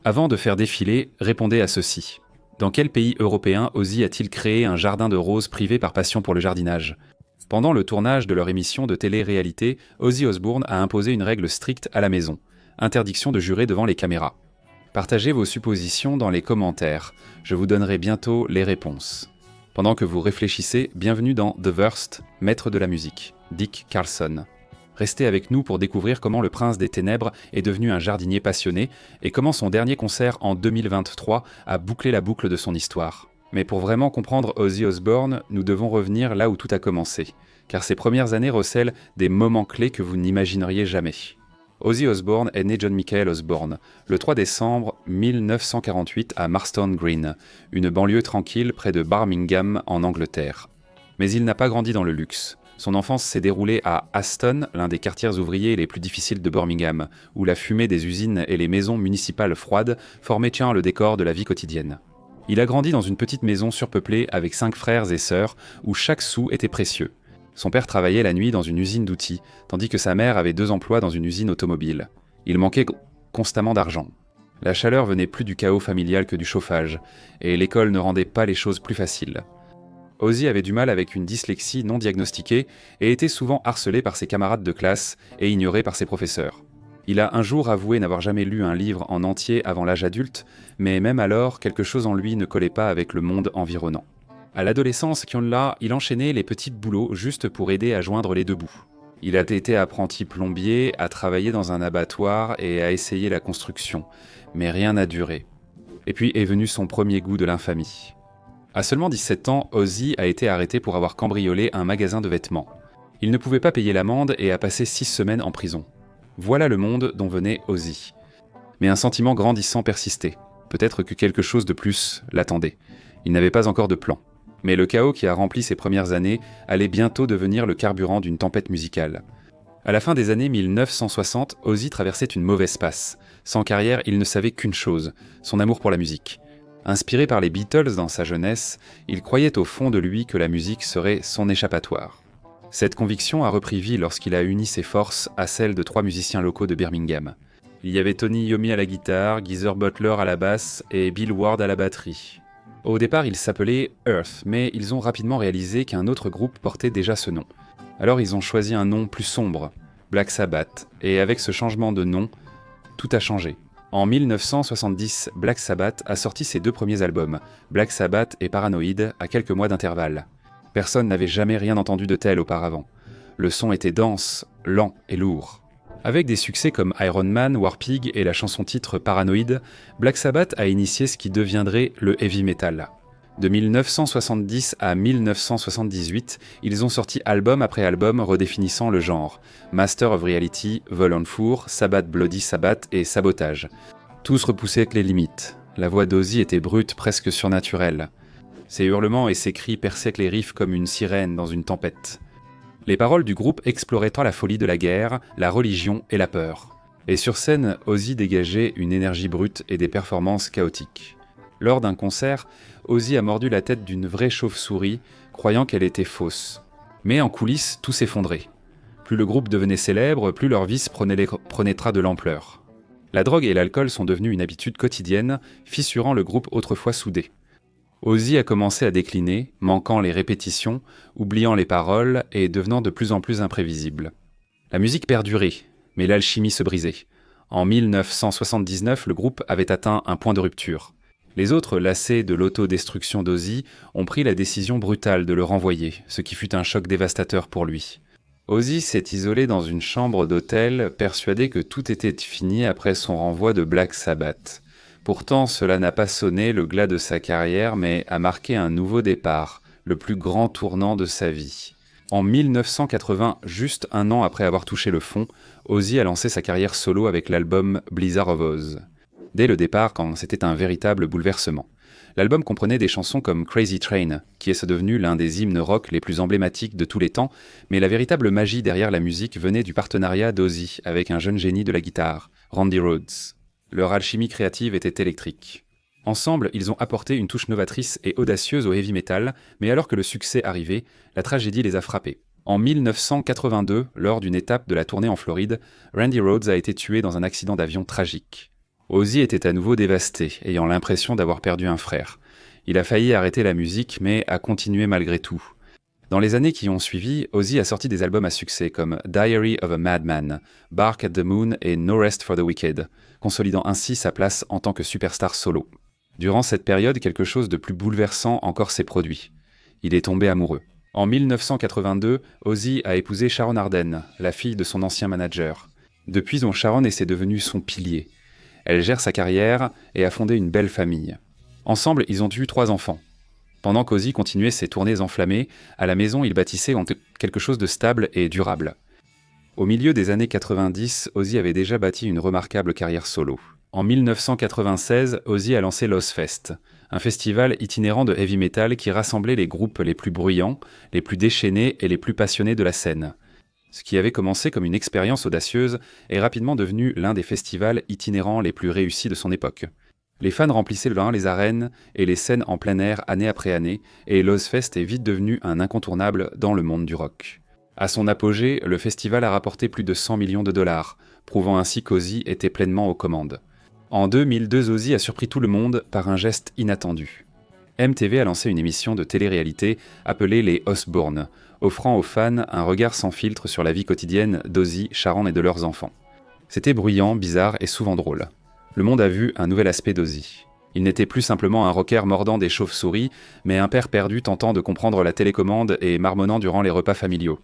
Avant de faire défiler, répondez à ceci. Dans quel pays européen Ozzy a-t-il créé un jardin de roses privé par passion pour le jardinage ? Pendant le tournage de leur émission de télé-réalité, Ozzy Osbourne a imposé une règle stricte à la maison. Interdiction de jurer devant les caméras. Partagez vos suppositions dans les commentaires. Je vous donnerai bientôt les réponses. Pendant que vous réfléchissez, bienvenue dans The Worst, maître de la musique, Dick Carlson. Restez avec nous pour découvrir comment le prince des ténèbres est devenu un jardinier passionné et comment son dernier concert en 2023 a bouclé la boucle de son histoire. Mais pour vraiment comprendre Ozzy Osbourne, nous devons revenir là où tout a commencé, car ses premières années recèlent des moments clés que vous n'imagineriez jamais. Ozzy Osbourne est né John Michael Osbourne, le 3 décembre 1948 à Marston Green, une banlieue tranquille près de Birmingham en Angleterre. Mais il n'a pas grandi dans le luxe. Son enfance s'est déroulée à Aston, l'un des quartiers ouvriers les plus difficiles de Birmingham, où la fumée des usines et les maisons municipales froides formaient le décor de la vie quotidienne. Il a grandi dans une petite maison surpeuplée avec 5 frères et sœurs, où chaque sou était précieux. Son père travaillait la nuit dans une usine d'outils, tandis que sa mère avait 2 emplois dans une usine automobile. Il manquait constamment d'argent. La chaleur venait plus du chaos familial que du chauffage, et l'école ne rendait pas les choses plus faciles. Ozzy avait du mal avec une dyslexie non diagnostiquée et était souvent harcelé par ses camarades de classe et ignoré par ses professeurs. Il a un jour avoué n'avoir jamais lu un livre en entier avant l'âge adulte, mais même alors, quelque chose en lui ne collait pas avec le monde environnant. À l'adolescence, il enchaînait les petits boulots juste pour aider à joindre les 2 bouts. Il a été apprenti plombier, a travaillé dans un abattoir et a essayé la construction, mais rien n'a duré. Et puis est venu son premier goût de l'infamie. À seulement 17 ans, Ozzy a été arrêté pour avoir cambriolé un magasin de vêtements. Il ne pouvait pas payer l'amende et a passé 6 semaines en prison. Voilà le monde dont venait Ozzy. Mais un sentiment grandissant persistait. Peut-être que quelque chose de plus l'attendait. Il n'avait pas encore de plan. Mais le chaos qui a rempli ses premières années allait bientôt devenir le carburant d'une tempête musicale. À la fin des années 1960, Ozzy traversait une mauvaise passe. Sans carrière, il ne savait qu'une chose, son amour pour la musique. Inspiré par les Beatles dans sa jeunesse, il croyait au fond de lui que la musique serait son échappatoire. Cette conviction a repris vie lorsqu'il a uni ses forces à celles de 3 musiciens locaux de Birmingham. Il y avait Tony Iommi à la guitare, Geezer Butler à la basse et Bill Ward à la batterie. Au départ, ils s'appelaient Earth, mais ils ont rapidement réalisé qu'un autre groupe portait déjà ce nom. Alors ils ont choisi un nom plus sombre, Black Sabbath, et avec ce changement de nom, tout a changé. En 1970, Black Sabbath a sorti ses 2 premiers albums, Black Sabbath et Paranoid, à quelques mois d'intervalle. Personne n'avait jamais rien entendu de tel auparavant. Le son était dense, lent et lourd. Avec des succès comme Iron Man, War Pig et la chanson-titre Paranoid, Black Sabbath a initié ce qui deviendrait le heavy metal. De 1970 à 1978, ils ont sorti album après album redéfinissant le genre. Master of Reality, Vol on Four, Sabbath Bloody Sabbath et Sabotage. Tous repoussaient les limites. La voix d'Ozzy était brute, presque surnaturelle. Ses hurlements et ses cris perçaient les riffs comme une sirène dans une tempête. Les paroles du groupe exploraient tant la folie de la guerre, la religion et la peur. Et sur scène, Ozzy dégageait une énergie brute et des performances chaotiques. Lors d'un concert, Ozzy a mordu la tête d'une vraie chauve-souris, croyant qu'elle était fausse. Mais en coulisses, tout s'effondrait. Plus le groupe devenait célèbre, plus leur vice prenait de l'ampleur. La drogue et l'alcool sont devenus une habitude quotidienne, fissurant le groupe autrefois soudé. Ozzy a commencé à décliner, manquant les répétitions, oubliant les paroles et devenant de plus en plus imprévisible. La musique perdurait, mais l'alchimie se brisait. En 1979, le groupe avait atteint un point de rupture. Les autres, lassés de l'autodestruction d'Ozzy, ont pris la décision brutale de le renvoyer, ce qui fut un choc dévastateur pour lui. Ozzy s'est isolé dans une chambre d'hôtel, persuadé que tout était fini après son renvoi de Black Sabbath. Pourtant, cela n'a pas sonné le glas de sa carrière, mais a marqué un nouveau départ, le plus grand tournant de sa vie. En 1980, juste un an après avoir touché le fond, Ozzy a lancé sa carrière solo avec l'album Blizzard of Oz. Dès le départ, c'était un véritable bouleversement. L'album comprenait des chansons comme Crazy Train, qui est devenu l'un des hymnes rock les plus emblématiques de tous les temps, mais la véritable magie derrière la musique venait du partenariat d'Ozzy avec un jeune génie de la guitare, Randy Rhoads. Leur alchimie créative était électrique. Ensemble, ils ont apporté une touche novatrice et audacieuse au heavy metal, mais alors que le succès arrivait, la tragédie les a frappés. En 1982, lors d'une étape de la tournée en Floride, Randy Rhoads a été tué dans un accident d'avion tragique. Ozzy était à nouveau dévasté, ayant l'impression d'avoir perdu un frère. Il a failli arrêter la musique, mais a continué malgré tout. Dans les années qui ont suivi, Ozzy a sorti des albums à succès comme Diary of a Madman, Bark at the Moon et No Rest for the Wicked, consolidant ainsi sa place en tant que superstar solo. Durant cette période, quelque chose de plus bouleversant encore s'est produit. Il est tombé amoureux. En 1982, Ozzy a épousé Sharon Arden, la fille de son ancien manager. Depuis, Sharon est devenue son pilier. Elle gère sa carrière et a fondé une belle famille. Ensemble, ils ont eu 3 enfants. Pendant qu'Ozzy continuait ses tournées enflammées, à la maison, il bâtissait quelque chose de stable et durable. Au milieu des années 90, Ozzy avait déjà bâti une remarquable carrière solo. En 1996, Ozzy a lancé l'Ozzfest, un festival itinérant de heavy metal qui rassemblait les groupes les plus bruyants, les plus déchaînés et les plus passionnés de la scène. Ce qui avait commencé comme une expérience audacieuse est rapidement devenu l'un des festivals itinérants les plus réussis de son époque. Les fans remplissaient les arènes et les scènes en plein air année après année, et l'Ozzfest est vite devenu un incontournable dans le monde du rock. À son apogée, le festival a rapporté plus de 100 millions de dollars, prouvant ainsi qu'Ozzy était pleinement aux commandes. En 2002, Ozzy a surpris tout le monde par un geste inattendu. MTV a lancé une émission de télé-réalité appelée les Osbourne, offrant aux fans un regard sans filtre sur la vie quotidienne d'Ozzy, Sharon et de leurs enfants. C'était bruyant, bizarre et souvent drôle. Le monde a vu un nouvel aspect d'Ozzy. Il n'était plus simplement un rocker mordant des chauves-souris, mais un père perdu tentant de comprendre la télécommande et marmonnant durant les repas familiaux.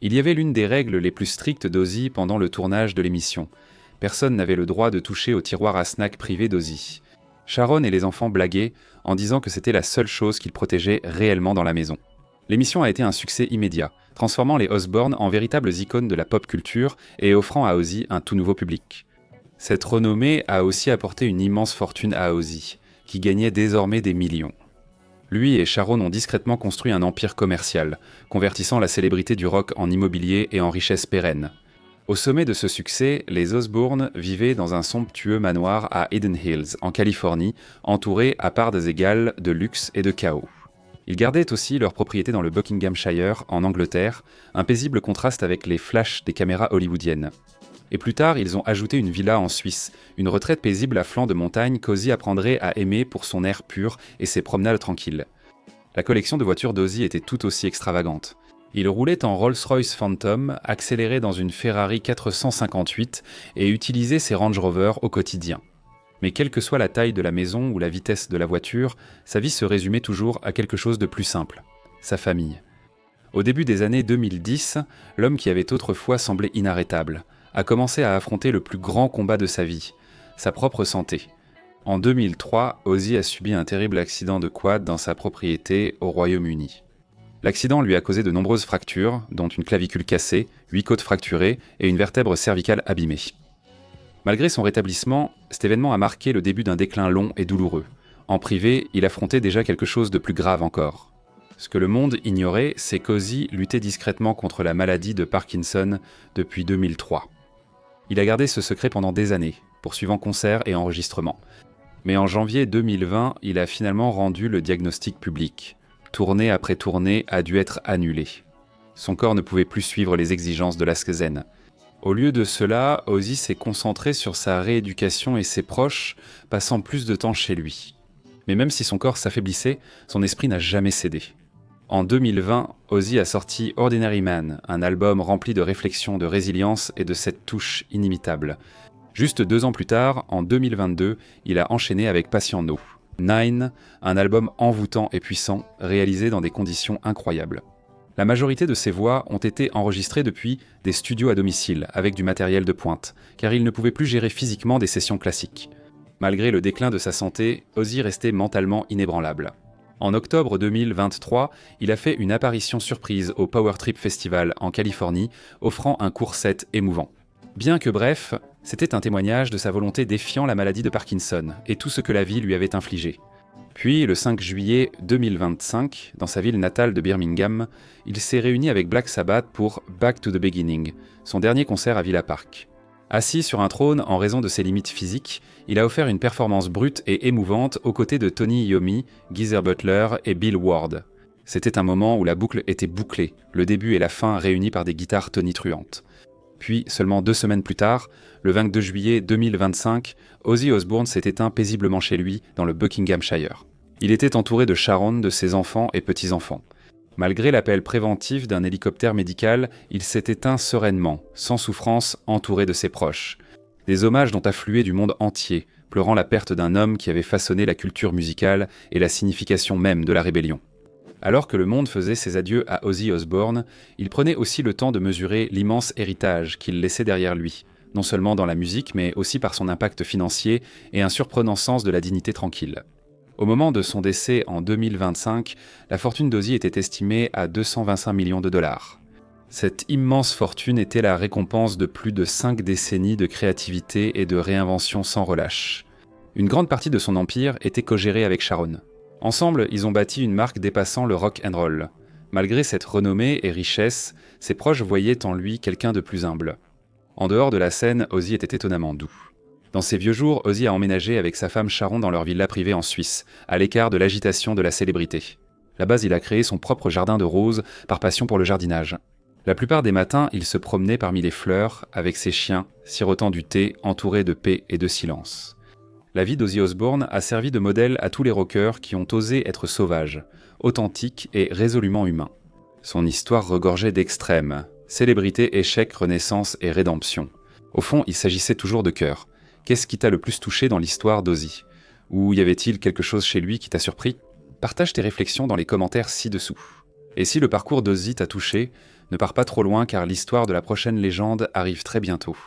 Il y avait l'une des règles les plus strictes d'Ozzy pendant le tournage de l'émission. Personne n'avait le droit de toucher au tiroir à snack privé d'Ozzy. Sharon et les enfants blaguaient en disant que c'était la seule chose qu'ils protégeaient réellement dans la maison. L'émission a été un succès immédiat, transformant les Osbourne en véritables icônes de la pop culture et offrant à Ozzy un tout nouveau public. Cette renommée a aussi apporté une immense fortune à Ozzy, qui gagnait désormais des millions. Lui et Sharon ont discrètement construit un empire commercial, convertissant la célébrité du rock en immobilier et en richesse pérenne. Au sommet de ce succès, les Osbourne vivaient dans un somptueux manoir à Hidden Hills, en Californie, entouré à parts égales de luxe et de chaos. Ils gardaient aussi leur propriété dans le Buckinghamshire, en Angleterre, un paisible contraste avec les flashs des caméras hollywoodiennes. Et plus tard, ils ont ajouté une villa en Suisse, une retraite paisible à flanc de montagne qu'Ozzy apprendrait à aimer pour son air pur et ses promenades tranquilles. La collection de voitures d'Ozzy était tout aussi extravagante. Il roulait en Rolls-Royce Phantom, accélérait dans une Ferrari 458 et utilisait ses Range Rover au quotidien. Mais quelle que soit la taille de la maison ou la vitesse de la voiture, sa vie se résumait toujours à quelque chose de plus simple, sa famille. Au début des années 2010, l'homme qui avait autrefois semblé inarrêtable a commencé à affronter le plus grand combat de sa vie, sa propre santé. En 2003, Ozzy a subi un terrible accident de quad dans sa propriété au Royaume-Uni. L'accident lui a causé de nombreuses fractures, dont une clavicule cassée, 8 côtes fracturées et une vertèbre cervicale abîmée. Malgré son rétablissement, cet événement a marqué le début d'un déclin long et douloureux. En privé, il affrontait déjà quelque chose de plus grave encore. Ce que le monde ignorait, c'est qu'Ozzy luttait discrètement contre la maladie de Parkinson depuis 2003. Il a gardé ce secret pendant des années, poursuivant concerts et enregistrements. Mais en janvier 2020, il a finalement rendu le diagnostic public. Tournée après tournée a dû être annulée. Son corps ne pouvait plus suivre les exigences de l'Askzen. Au lieu de cela, Ozzy s'est concentré sur sa rééducation et ses proches, passant plus de temps chez lui. Mais même si son corps s'affaiblissait, son esprit n'a jamais cédé. En 2020, Ozzy a sorti Ordinary Man, un album rempli de réflexions, de résilience et de cette touche inimitable. Juste 2 ans plus tard, en 2022, il a enchaîné avec Patient No. Nine, un album envoûtant et puissant, réalisé dans des conditions incroyables. La majorité de ses voix ont été enregistrées depuis des studios à domicile, avec du matériel de pointe, car il ne pouvait plus gérer physiquement des sessions classiques. Malgré le déclin de sa santé, Ozzy restait mentalement inébranlable. En octobre 2023, il a fait une apparition surprise au Power Trip Festival en Californie, offrant un court set émouvant. Bien que bref, c'était un témoignage de sa volonté défiant la maladie de Parkinson et tout ce que la vie lui avait infligé. Puis, le 5 juillet 2025, dans sa ville natale de Birmingham, il s'est réuni avec Black Sabbath pour Back to the Beginning, son dernier concert à Villa Park. Assis sur un trône en raison de ses limites physiques, il a offert une performance brute et émouvante aux côtés de Tony Iommi, Geezer Butler et Bill Ward. C'était un moment où la boucle était bouclée, le début et la fin réunis par des guitares tonitruantes. Puis, seulement 2 semaines plus tard, le 22 juillet 2025, Ozzy Osbourne s'est éteint paisiblement chez lui, dans le Buckinghamshire. Il était entouré de Sharon, de ses enfants et petits-enfants. Malgré l'appel préventif d'un hélicoptère médical, il s'est éteint sereinement, sans souffrance, entouré de ses proches. Des hommages dont affluaient du monde entier, pleurant la perte d'un homme qui avait façonné la culture musicale et la signification même de la rébellion. Alors que le monde faisait ses adieux à Ozzy Osbourne, il prenait aussi le temps de mesurer l'immense héritage qu'il laissait derrière lui, non seulement dans la musique, mais aussi par son impact financier et un surprenant sens de la dignité tranquille. Au moment de son décès en 2025, la fortune d'Ozzy était estimée à 225 millions de dollars. Cette immense fortune était la récompense de plus de 5 décennies de créativité et de réinvention sans relâche. Une grande partie de son empire était co-gérée avec Sharon. Ensemble, ils ont bâti une marque dépassant le rock and roll. Malgré cette renommée et richesse, ses proches voyaient en lui quelqu'un de plus humble. En dehors de la scène, Ozzy était étonnamment doux. Dans ses vieux jours, Ozzy a emménagé avec sa femme Sharon dans leur villa privée en Suisse, à l'écart de l'agitation de la célébrité. Là-bas, il a créé son propre jardin de roses par passion pour le jardinage. La plupart des matins, il se promenait parmi les fleurs, avec ses chiens, sirotant du thé, entouré de paix et de silence. La vie d'Ozzy Osbourne a servi de modèle à tous les rockers qui ont osé être sauvages, authentiques et résolument humains. Son histoire regorgeait d'extrêmes, célébrité, échec, renaissance et rédemption. Au fond, il s'agissait toujours de cœur. Qu'est-ce qui t'a le plus touché dans l'histoire d'Ozzy ? Ou y avait-il quelque chose chez lui qui t'a surpris ? Partage tes réflexions dans les commentaires ci-dessous. Et si le parcours d'Ozzy t'a touché, ne pars pas trop loin car l'histoire de la prochaine légende arrive très bientôt.